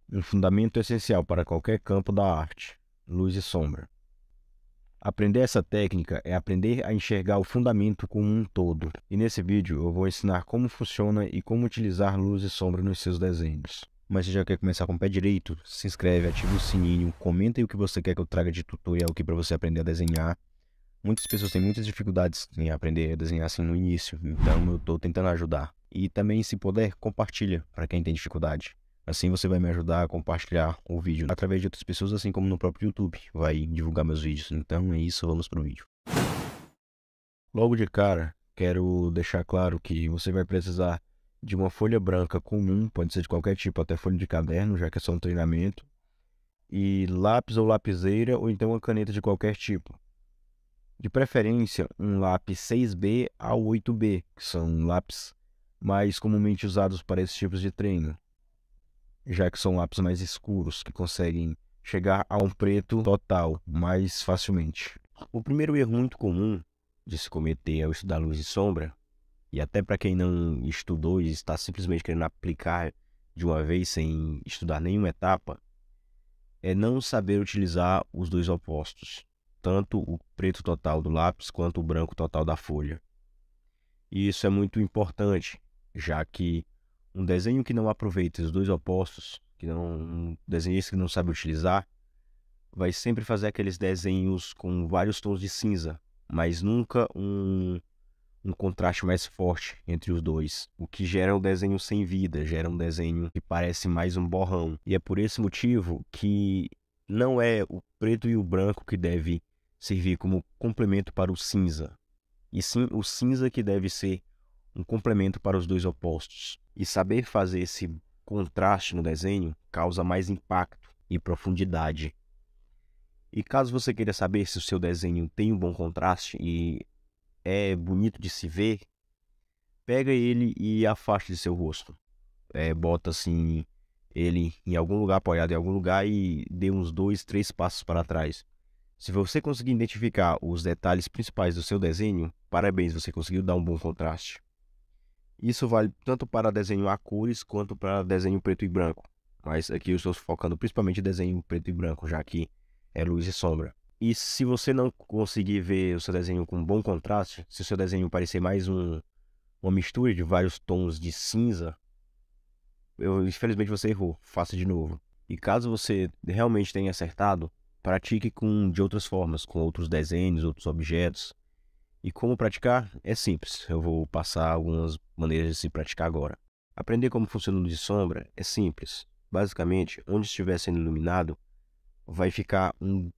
Um fundamento essencial para qualquer campo da arte, luz e sombra. Aprender essa técnica é aprender a enxergar o fundamento como um todo. E nesse vídeo eu vou ensinar como funciona e como utilizar luz e sombra nos seus desenhos. Mas se já quer começar com o pé direito, se inscreve, ativa o sininho, comenta aí o que você quer que eu traga de tutorial aqui para você aprender a desenhar. Muitas pessoas têm muitas dificuldades em aprender a desenhar assim no início, então eu estou tentando ajudar. E também, se puder, compartilha para quem tem dificuldade. Assim você vai me ajudar a compartilhar o vídeo através de outras pessoas, assim como no próprio YouTube. Vai divulgar meus vídeos. Então é isso, vamos para o vídeo. Logo de cara, quero deixar claro que você vai precisar de uma folha branca comum, pode ser de qualquer tipo, até folha de caderno, já que é só um treinamento. E lápis ou lapiseira, ou então uma caneta de qualquer tipo. De preferência, um lápis 6B ao 8B, que são lápis mais comumente usados para esses tipos de treino, já que são lápis mais escuros, que conseguem chegar a um preto total mais facilmente. O primeiro erro muito comum de se cometer ao estudar luz e sombra, e até para quem não estudou e está simplesmente querendo aplicar de uma vez sem estudar nenhuma etapa, é não saber utilizar os dois opostos, tanto o preto total do lápis quanto o branco total da folha. E isso é muito importante, já que um desenho que não aproveita os dois opostos, um desenhista que não sabe utilizar, vai sempre fazer aqueles desenhos com vários tons de cinza, mas nunca um contraste mais forte entre os dois, o que gera um desenho sem vida, gera um desenho que parece mais um borrão. E é por esse motivo que não é o preto e o branco que deve servir como complemento para o cinza, e sim o cinza que deve ser um complemento para os dois opostos. E saber fazer esse contraste no desenho causa mais impacto e profundidade. E caso você queira saber se o seu desenho tem um bom contraste e é bonito de se ver, pega ele e afaste de seu rosto. Bota assim ele em algum lugar, apoiado em algum lugar, e dê uns 2, 3 passos para trás. Se você conseguir identificar os detalhes principais do seu desenho, parabéns, você conseguiu dar um bom contraste. Isso vale tanto para desenho a cores quanto para desenho preto e branco. Mas aqui eu estou focando principalmente em desenho preto e branco, já que é luz e sombra. E se você não conseguir ver o seu desenho com bom contraste, se o seu desenho parecer mais uma mistura de vários tons de cinza, infelizmente você errou, faça de novo. E caso você realmente tenha acertado, pratique de outras formas, com outros desenhos, outros objetos. E como praticar? É simples, eu vou passar algumas maneiras de se praticar agora. Aprender como funciona a luz e sombra é simples. Basicamente, onde estiver sendo iluminado, vai ficar um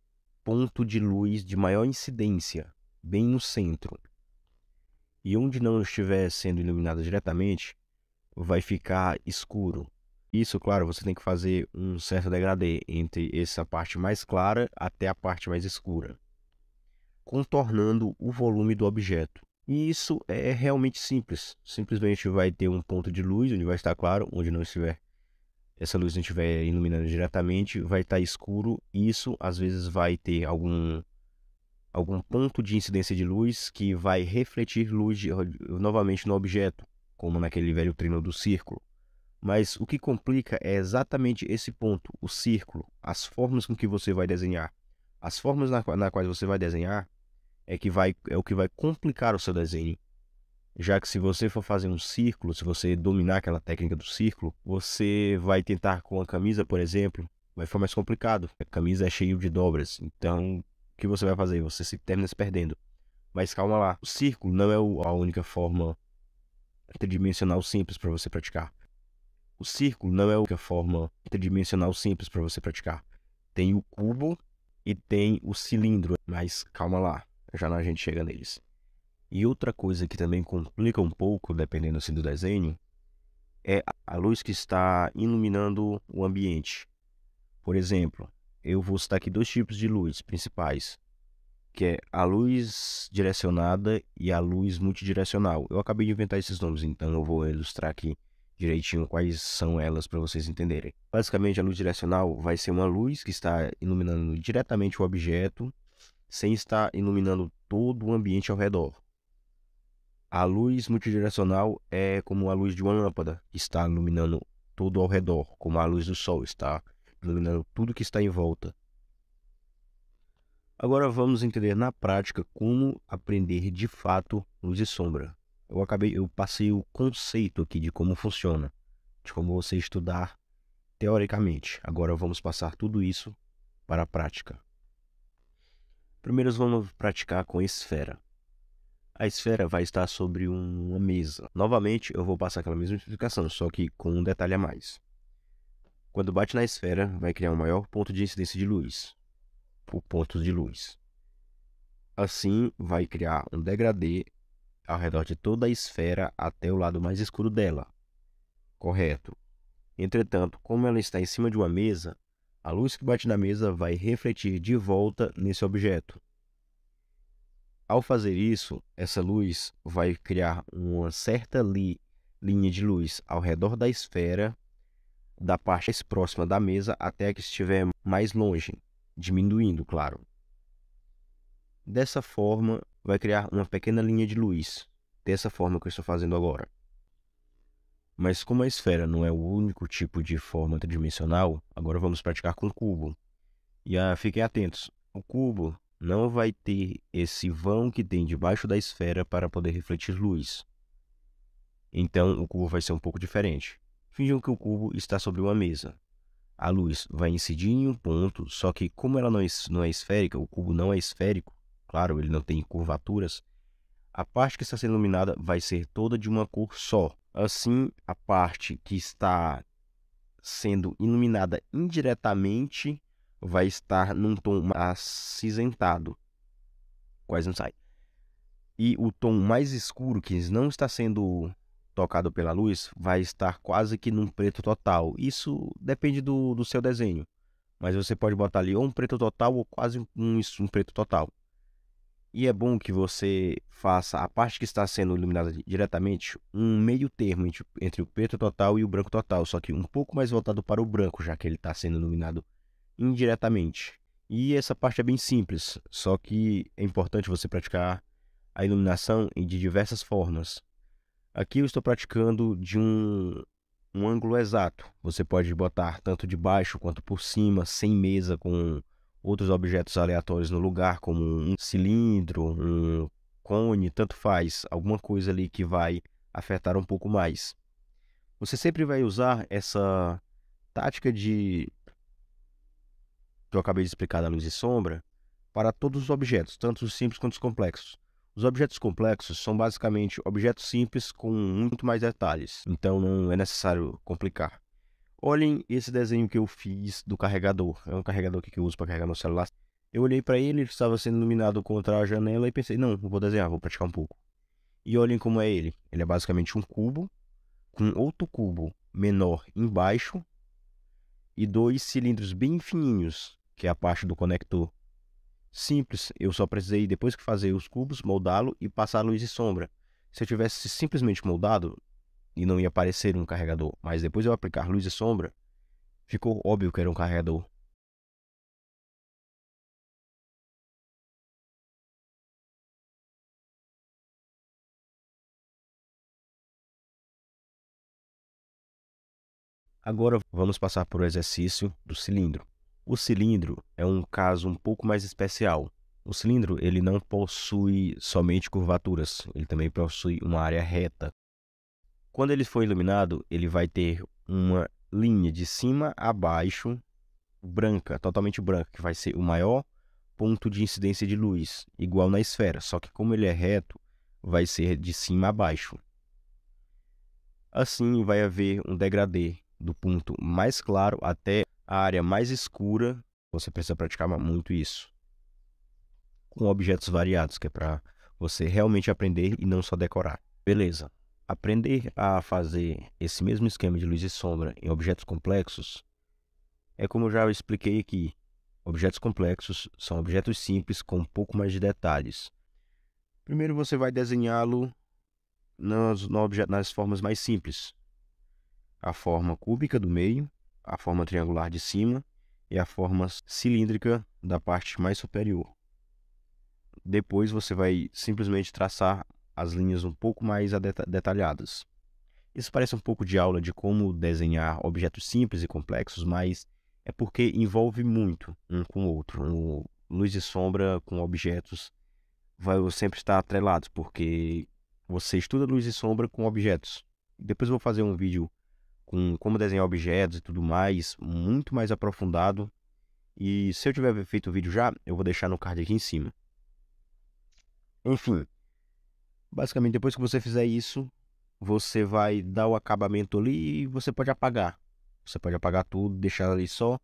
ponto de luz de maior incidência, bem no centro. E onde não estiver sendo iluminado diretamente, vai ficar escuro. Isso, claro, você tem que fazer um certo degradê entre essa parte mais clara até a parte mais escura, contornando o volume do objeto. E isso é realmente simples. Simplesmente vai ter um ponto de luz onde vai estar claro, onde não estiver, essa luz não estiver iluminando diretamente, vai estar escuro. E isso às vezes vai ter algum ponto de incidência de luz que vai refletir luz novamente no objeto, como naquele velho treino do círculo. Mas o que complica é exatamente esse ponto, o círculo, as formas com que você vai desenhar. As formas na quais você vai desenhar é o que vai complicar o seu desenho. Já que se você for fazer um círculo, se você dominar aquela técnica do círculo, você vai tentar com a camisa, por exemplo, vai ficar mais complicado. A camisa é cheia de dobras, então o que você vai fazer? Você termina se perdendo. Mas calma lá, o círculo não é a única forma tridimensional simples para você praticar. O círculo não é a única forma tridimensional simples para você praticar. Tem o cubo e tem o cilindro, mas calma lá, já a gente chega neles. E outra coisa que também complica um pouco, dependendo assim do desenho, é a luz que está iluminando o ambiente. Por exemplo, eu vou citar aqui dois tipos de luz principais, que é a luz direcionada e a luz multidirecional. Eu acabei de inventar esses nomes, então eu vou ilustrar aqui direitinho quais são elas para vocês entenderem. Basicamente, a luz direcional vai ser uma luz que está iluminando diretamente o objeto, sem estar iluminando todo o ambiente ao redor. A luz multidirecional é como a luz de uma lâmpada, que está iluminando todo ao redor, como a luz do sol está iluminando tudo que está em volta. Agora vamos entender na prática como aprender de fato luz e sombra. Eu passei o conceito aqui de como funciona, de como você estudar teoricamente. Agora vamos passar tudo isso para a prática. Primeiro vamos praticar com esfera. A esfera vai estar sobre uma mesa. Novamente, eu vou passar aquela mesma explicação, só que com um detalhe a mais. Quando bate na esfera, vai criar um maior ponto de incidência de luz, por pontos de luz. Assim, vai criar um degradê ao redor de toda a esfera até o lado mais escuro dela. Correto. Entretanto, como ela está em cima de uma mesa, a luz que bate na mesa vai refletir de volta nesse objeto. Ao fazer isso, essa luz vai criar uma certa linha de luz ao redor da esfera, da parte mais próxima da mesa até a que estiver mais longe, diminuindo, claro. Dessa forma, vai criar uma pequena linha de luz, dessa forma que eu estou fazendo agora. Mas como a esfera não é o único tipo de forma tridimensional, agora vamos praticar com o cubo. E fiquem atentos, o cubo não vai ter esse vão que tem debaixo da esfera para poder refletir luz. Então, o cubo vai ser um pouco diferente. Finjam que o cubo está sobre uma mesa. A luz vai incidir em um ponto, só que como ela não é esférica, o cubo não é esférico, claro, ele não tem curvaturas, a parte que está sendo iluminada vai ser toda de uma cor só. Assim, a parte que está sendo iluminada indiretamente vai estar num tom acinzentado, quase não sai. E o tom mais escuro, que não está sendo tocado pela luz, vai estar quase que num preto total. Isso depende do seu desenho, mas você pode botar ali ou um preto total ou quase um preto total. E é bom que você faça a parte que está sendo iluminada diretamente um meio termo entre o preto total e o branco total, só que um pouco mais voltado para o branco, já que ele está sendo iluminado indiretamente. E essa parte é bem simples, só que é importante você praticar a iluminação de diversas formas. Aqui eu estou praticando de um ângulo exato. Você pode botar tanto de baixo quanto por cima, sem mesa, com outros objetos aleatórios no lugar, como um cilindro, um cone, tanto faz, alguma coisa ali que vai afetar um pouco mais. Você sempre vai usar essa tática que eu acabei de explicar da luz e sombra para todos os objetos, tanto os simples quanto os complexos. Os objetos complexos são basicamente objetos simples com muito mais detalhes, então não é necessário complicar. Olhem esse desenho que eu fiz do carregador. É um carregador que eu uso para carregar meu celular. Eu olhei para ele estava sendo iluminado contra a janela e pensei, não vou desenhar, vou praticar um pouco. E olhem como é ele. Ele é basicamente um cubo, com outro cubo menor embaixo e dois cilindros bem fininhos, que é a parte do conector. Simples, eu só precisei, depois que fazer os cubos, moldá-lo e passar luz e sombra. Se eu tivesse simplesmente moldado, e não ia parecer um carregador, mas depois eu aplicar luz e sombra, ficou óbvio que era um carregador. Agora vamos passar por o exercício do cilindro. O cilindro é um caso um pouco mais especial. O cilindro ele não possui somente curvaturas, ele também possui uma área reta. Quando ele for iluminado, ele vai ter uma linha de cima a baixo, branca, totalmente branca, que vai ser o maior ponto de incidência de luz, igual na esfera, só que como ele é reto, vai ser de cima a baixo. Assim, vai haver um degradê do ponto mais claro até a área mais escura. Você precisa praticar muito isso, com objetos variados, que é para você realmente aprender e não só decorar. Beleza. Aprender a fazer esse mesmo esquema de luz e sombra em objetos complexos é como eu já expliquei aqui. Objetos complexos são objetos simples com um pouco mais de detalhes. Primeiro você vai desenhá-lo nas formas mais simples. A forma cúbica do meio, a forma triangular de cima e a forma cilíndrica da parte mais superior. Depois você vai simplesmente traçar as linhas um pouco mais detalhadas. Isso parece um pouco de aula de como desenhar objetos simples e complexos, mas é porque envolve muito um com o outro. O luz e sombra com objetos vai sempre estar atrelados, porque você estuda luz e sombra com objetos. Depois eu vou fazer um vídeo com como desenhar objetos e tudo mais, muito mais aprofundado. E se eu tiver feito o vídeo já, eu vou deixar no card aqui em cima. Enfim, basicamente depois que você fizer isso, você vai dar o acabamento ali e você pode apagar. Você pode apagar tudo, deixar ali só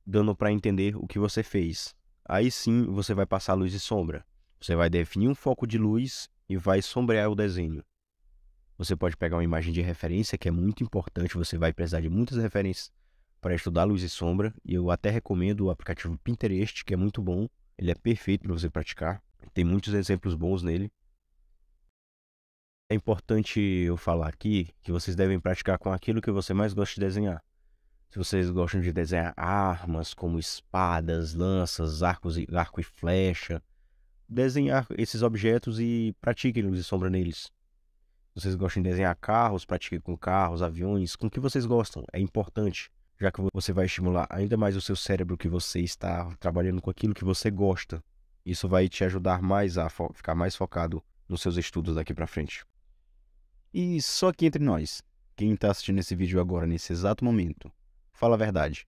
dando para entender o que você fez. Aí sim você vai passar luz e sombra. Você vai definir um foco de luz e vai sombrear o desenho. Você pode pegar uma imagem de referência, que é muito importante, você vai precisar de muitas referências para estudar luz e sombra. E eu até recomendo o aplicativo Pinterest, que é muito bom. Ele é perfeito para você praticar. Tem muitos exemplos bons nele. É importante eu falar aqui que vocês devem praticar com aquilo que você mais gosta de desenhar. Se vocês gostam de desenhar armas, como espadas, lanças, arco e flecha, desenhar esses objetos e pratiquem luz e sombra neles. Se vocês gostam de desenhar carros, pratiquem com carros, aviões, com o que vocês gostam. É importante, já que você vai estimular ainda mais o seu cérebro que você está trabalhando com aquilo que você gosta. Isso vai te ajudar mais a ficar mais focado nos seus estudos daqui para frente. E só aqui entre nós, quem está assistindo esse vídeo agora, nesse exato momento, fala a verdade.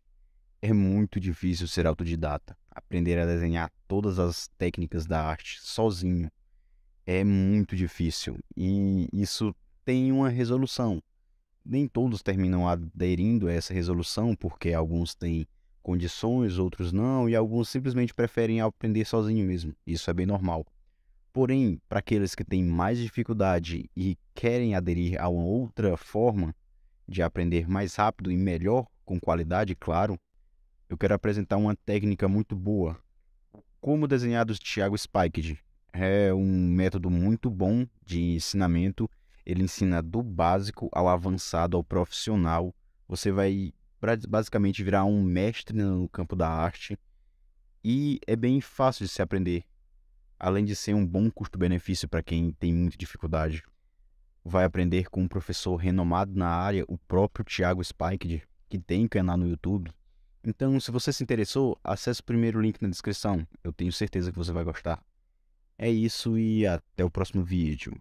É muito difícil ser autodidata, aprender a desenhar todas as técnicas da arte sozinho. É muito difícil e isso tem uma resolução. Nem todos terminam aderindo a essa resolução porque alguns têm condições, outros não, e alguns simplesmente preferem aprender sozinho mesmo. Isso é bem normal. Porém, para aqueles que têm mais dificuldade e querem aderir a uma outra forma de aprender mais rápido e melhor, com qualidade, claro, eu quero apresentar uma técnica muito boa. Como desenhar do Thiago Spiked. É um método muito bom de ensinamento. Ele ensina do básico ao avançado, ao profissional. Você vai basicamente virar um mestre no campo da arte. E é bem fácil de se aprender. Além de ser um bom custo-benefício para quem tem muita dificuldade. Vai aprender com um professor renomado na área, o próprio Thiago Spiked, que tem canal no YouTube. Então, se você se interessou, acesse o primeiro link na descrição. Eu tenho certeza que você vai gostar. É isso e até o próximo vídeo.